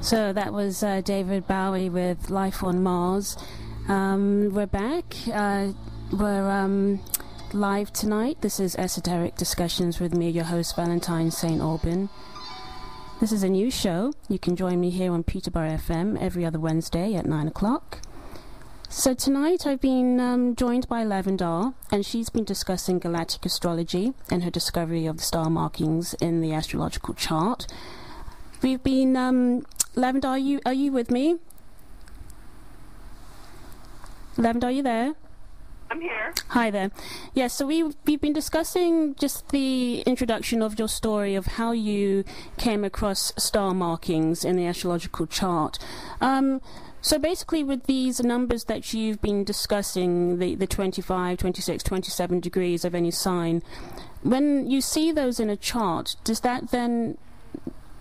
So that was David Bowie with Life on Mars. We're back. We're live tonight. This is Esoteric Discussions with me, your host, Valentine St. Aubin. This is a new show. You can join me here on Peterborough FM every other Wednesday at 9 o'clock. So tonight I've been joined by Lavandar, and she's been discussing galactic astrology and her discovery of the star markings in the astrological chart. We've been... Lavandar, are you with me? Lavandar, are you there? I'm here. Hi there. Yes, so we've been discussing just the introduction of your story of how you came across star markings in the astrological chart. So basically with these numbers that you've been discussing, the 25, 26, 27 degrees of any sign, when you see those in a chart, does that then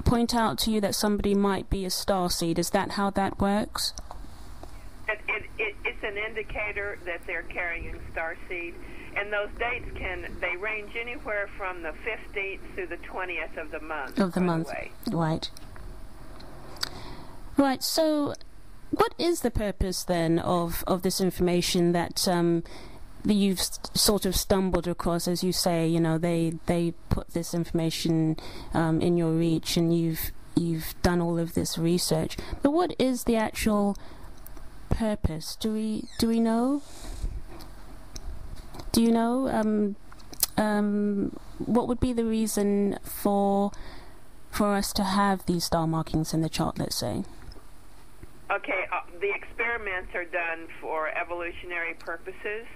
point out to you that somebody might be a starseed? Is that how that works? It's an indicator that they're carrying starseed, and those dates they range anywhere from the 15th through the 20th of the month. Right. Right, so what is the purpose then of this information that you've sort of stumbled across? As you say, you know, they put this information in your reach, and you've done all of this research. But what is the actual purpose? Do we know? Do you know what would be the reason for us to have these star markings in the chart, let's say? Okay, the experiments are done for evolutionary purposes.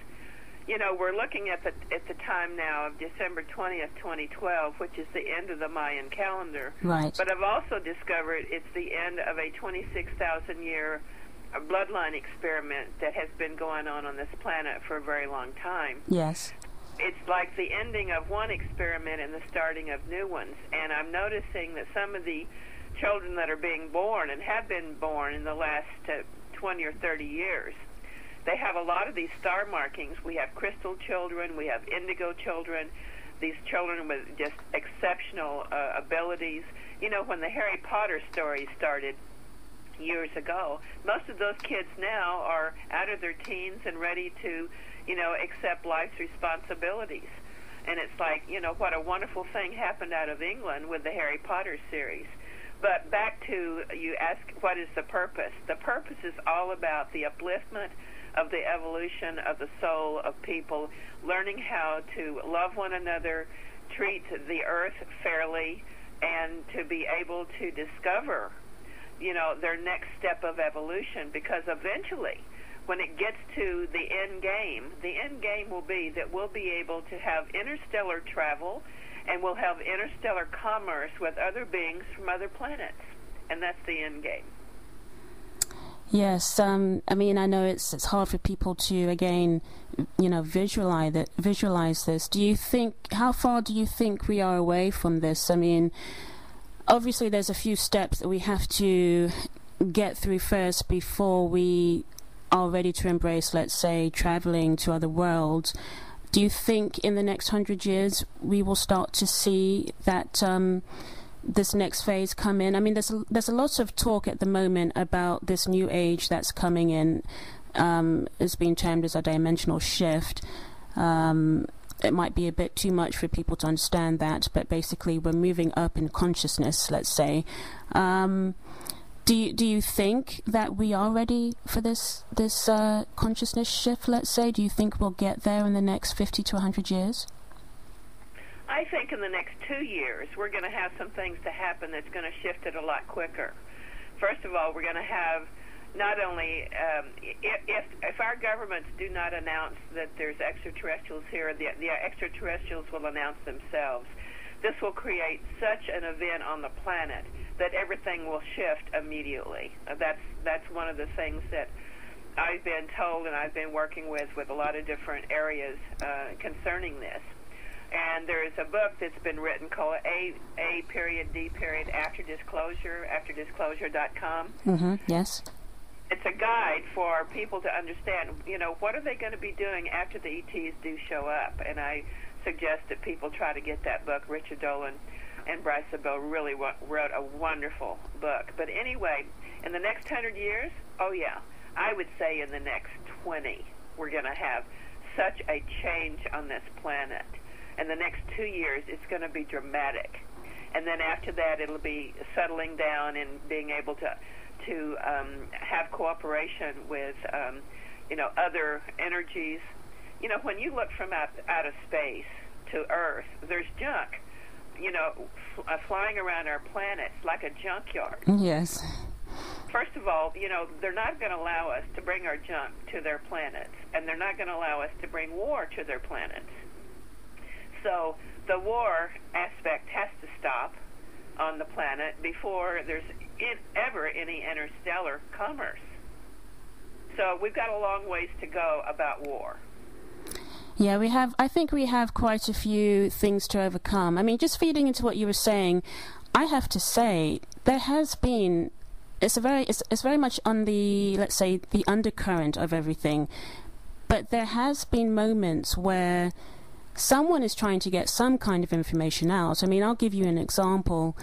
You know, we're looking at the time now of December 20th, 2012, which is the end of the Mayan calendar. Right. But I've also discovered it's the end of a 26,000-year bloodline experiment that has been going on this planet for a very long time. Yes. It's like the ending of one experiment and the starting of new ones. And I'm noticing that some of the children that are being born and have been born in the last 20 or 30 years, they have a lot of these star markings. We have crystal children, we have indigo children, these children with just exceptional abilities. You know, when the Harry Potter stories started years ago, most of those kids now are out of their teens and ready to, you know, accept life's responsibilities. And it's like, you know, what a wonderful thing happened out of England with the Harry Potter series. But back to, you ask, what is the purpose? The purpose is all about the upliftment of the evolution of the soul of people, learning how to love one another, treat the earth fairly, and to be able to discover, you know, their next step of evolution. Because eventually, when it gets to the end game will be that we'll be able to have interstellar travel, and we'll have interstellar commerce with other beings from other planets. And that's the end game. Yes, I mean, I know it's hard for people to, again, you know, visualize this. Do you think, how far do you think we are away from this? I mean, obviously there's a few steps that we have to get through first before we are ready to embrace, let's say, traveling to other worlds. Do you think in the next 100 years we will start to see that this next phase come in? I mean, there's a lot of talk at the moment about this new age that's coming in. It's been termed as a dimensional shift. It might be a bit too much for people to understand that, but basically we're moving up in consciousness, let's say. Do you think that we are ready for this consciousness shift, let's say? Do you think we'll get there in the next 50 to 100 years? I think in the next 2 years we're going to have some things to happen that's going to shift it a lot quicker. First of all, we're going to have not only, if our governments do not announce that there's extraterrestrials here, the extraterrestrials will announce themselves. This will create such an event on the planet that everything will shift immediately. That's one of the things that I've been told, and I've been working with a lot of different areas concerning this. And there's a book that's been written called A.D. After Disclosure, afterdisclosure.com. Mm-hmm, yes. It's a guide for people to understand, you know, what are they going to be doing after the ETs do show up. And I suggest that people try to get that book, Richard Dolan. and Bryce Bell really wrote a wonderful book. But anyway, in the next 100 years, oh yeah, I would say in the next 20, we're going to have such a change on this planet. In the next 2 years, it's going to be dramatic. And then after that, it'll be settling down and being able to have cooperation with, other energies. When you look from out of space to Earth, there's junk, flying around our planet like a junkyard. Yes. First of all, they're not going to allow us to bring our junk to their planets, and they're not going to allow us to bring war to their planets. So the war aspect has to stop on the planet before there's ever any interstellar commerce. So we've got a long ways to go about war. Yeah, I think we have quite a few things to overcome. I mean, just feeding into what you were saying, I have to say there has been, it's very much on the, let's say, the undercurrent of everything. But there has been moments where someone is trying to get some kind of information out. I mean, I'll give you an example.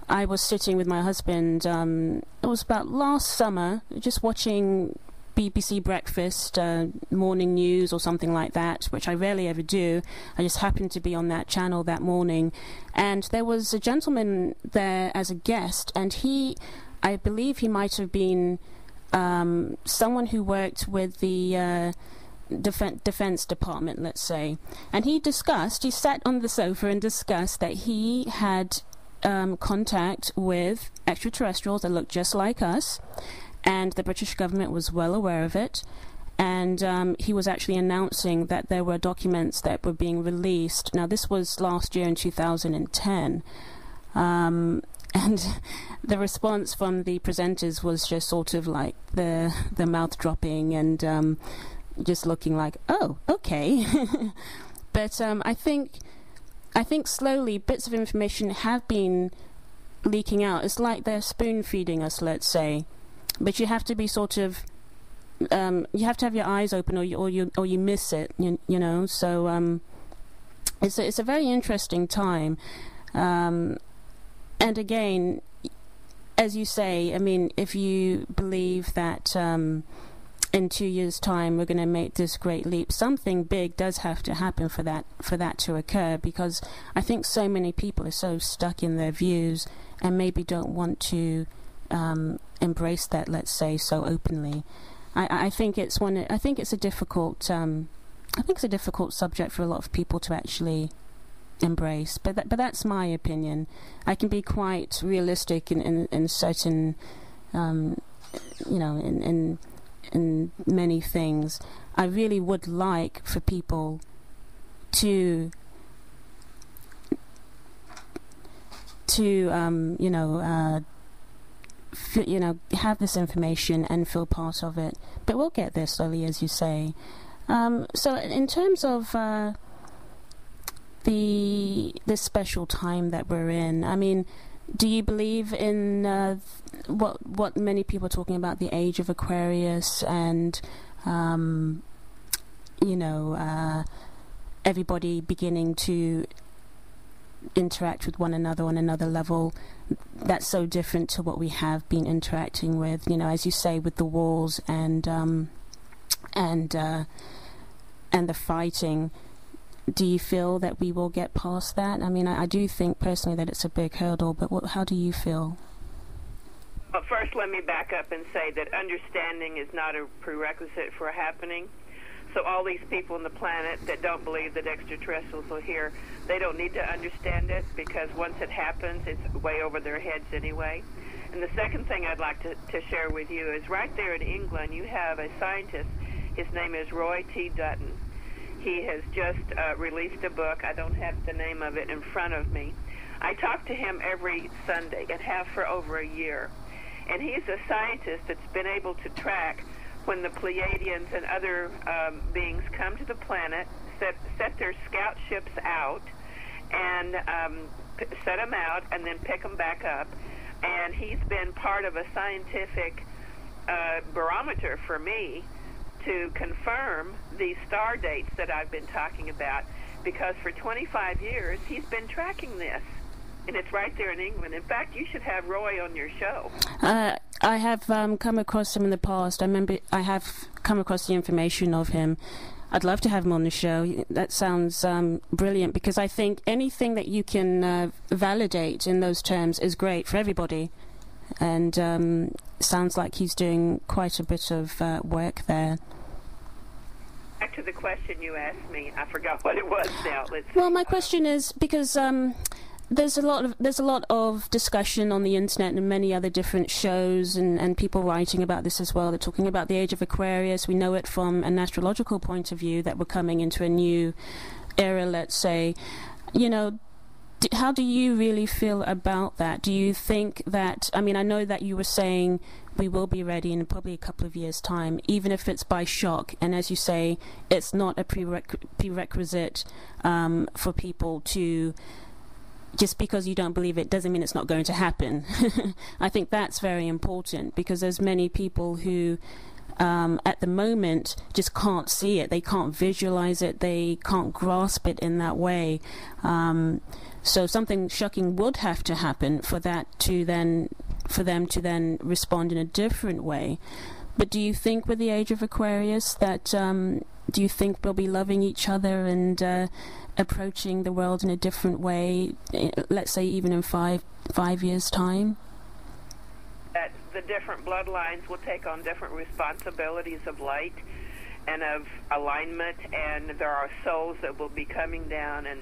I was sitting with my husband, it was about last summer, just watching BBC Breakfast, morning news or something like that, which I rarely ever do. I just happened to be on that channel that morning. And there was a gentleman there as a guest, and I believe he might have been someone who worked with the Defense Department, let's say. And he sat on the sofa and discussed that he had contact with extraterrestrials that looked just like us, and the British government was well aware of it. And he was actually announcing that there were documents that were being released. Now, this was last year in 2010. And the response from the presenters was just sort of like the mouth dropping and just looking like, oh, okay. But I think slowly bits of information have been leaking out. It's like they're spoon feeding us, let's say. But you have to be sort of, you have to have your eyes open, or you miss it. You know. So it's a very interesting time. And again, as you say, I mean, if you believe that in 2 years' time we're going to make this great leap, something big does have to happen for that to occur, because I think so many people are so stuck in their views and maybe don't want to embrace that, let's say, so openly. I think it's a difficult subject for a lot of people to actually embrace, but that's my opinion. I can be quite realistic in certain in many things. I really would like for people to have this information and feel part of it. But we'll get there slowly, as you say. So in terms of this special time that we're in, I mean, do you believe in what many people are talking about, the age of Aquarius, and everybody beginning to interact with one another on another level that's so different to what we have been interacting with, as you say, with the wars and the fighting? Do you feel that we will get past that? I mean, I do think personally that it's a big hurdle, but how do you feel? Well, first let me back up and say that understanding is not a prerequisite for happening. So all these people on the planet that don't believe that extraterrestrials are here, they don't need to understand it, because once it happens, it's way over their heads anyway. And the second thing I'd like to share with you is right there in England, you have a scientist. His name is Roy T. Dutton. He has just released a book. I don't have the name of it in front of me. I talk to him every Sunday and have for over a year. And he's a scientist that's been able to track when the Pleiadians and other beings come to the planet, set their scout ships out, and set them out, and then pick them back up. And he's been part of a scientific barometer for me to confirm these star dates that I've been talking about, because for 25 years he's been tracking this. And it's right there in England. In fact, you should have Roy on your show. I have come across him in the past. I remember I have come across the information of him. I'd love to have him on the show. That sounds brilliant, because I think anything that you can validate in those terms is great for everybody. And sounds like he's doing quite a bit of work there. Back to the question you asked me. I forgot what it was now. Well, my question is, because there's a lot of discussion on the internet and many other different shows and people writing about this as well. They're talking about the age of Aquarius. We know it from an astrological point of view that we're coming into a new era, let's say. You know, how do you really feel about that? Do you think that, I mean, I know that you were saying we will be ready in probably a couple of years' time, even if it's by shock. And as you say, it's not a prerequisite for people to... Just because you don't believe it doesn't mean it's not going to happen. I think that's very important, because there's many people who at the moment just can't see it. They can't visualize it. They can't grasp it in that way. So something shocking would have to happen for them to then respond in a different way. But do you think with the age of Aquarius that do you think we'll be loving each other and approaching the world in a different way, let's say even in five years' time? That the different bloodlines will take on different responsibilities of light and of alignment, and there are souls that will be coming down, and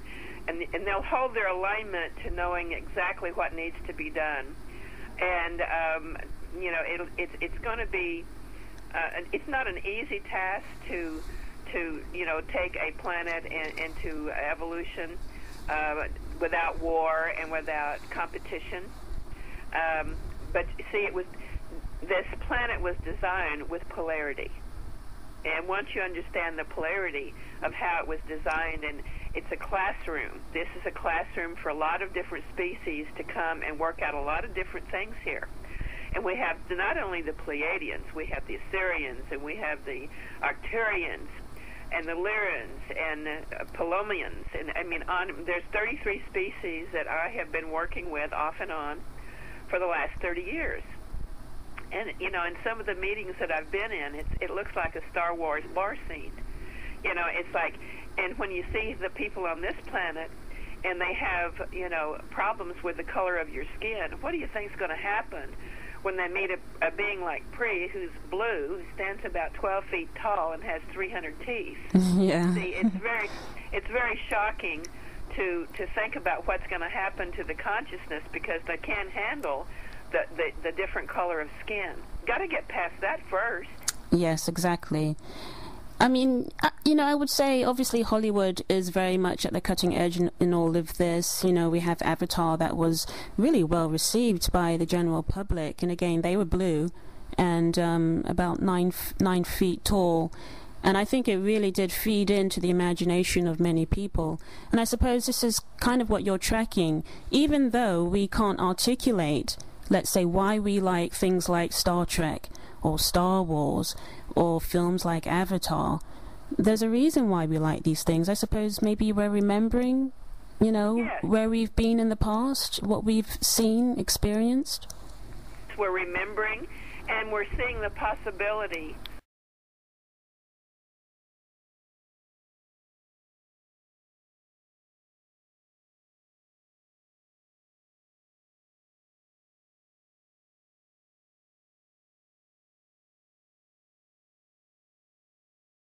they'll hold their alignment to knowing exactly what needs to be done. And you know, it's going to be it's not an easy task to you know, take a planet into evolution without war and without competition. But see, this planet was designed with polarity. And once you understand the polarity of how it was designed, and it's a classroom. This is a classroom for a lot of different species to come and work out a lot of different things here. And we have not only the Pleiadians, we have the Assyrians, and we have the Arcturians, and the Lyrans, and Palomians, and I mean, there's 33 species that I have been working with off and on for the last 30 years. And, you know, in some of the meetings that I've been in, it looks like a Star Wars bar scene. You know, it's like, and when you see the people on this planet, and they have, you know, problems with the color of your skin, what do you think is going to happen when they meet a being like Pri, who's blue, who stands about 12 feet tall and has 300 teeth? Yeah. See, it's very shocking to think about what's going to happen to the consciousness, because they can't handle the different color of skin. Got to get past that first. Yes, exactly. I mean, you know, I would say obviously Hollywood is very much at the cutting edge in all of this. You know, we have Avatar that was really well received by the general public, and again, they were blue and about 9 feet tall. And I think it really did feed into the imagination of many people. And I suppose this is kind of what you're tracking, even though we can't articulate, let's say, why we like things like Star Trek or Star Wars or films like Avatar. There's a reason why we like these things. I suppose maybe we're remembering, you know, yes, where we've been in the past, what we've seen, experienced. We're remembering, and we're seeing the possibility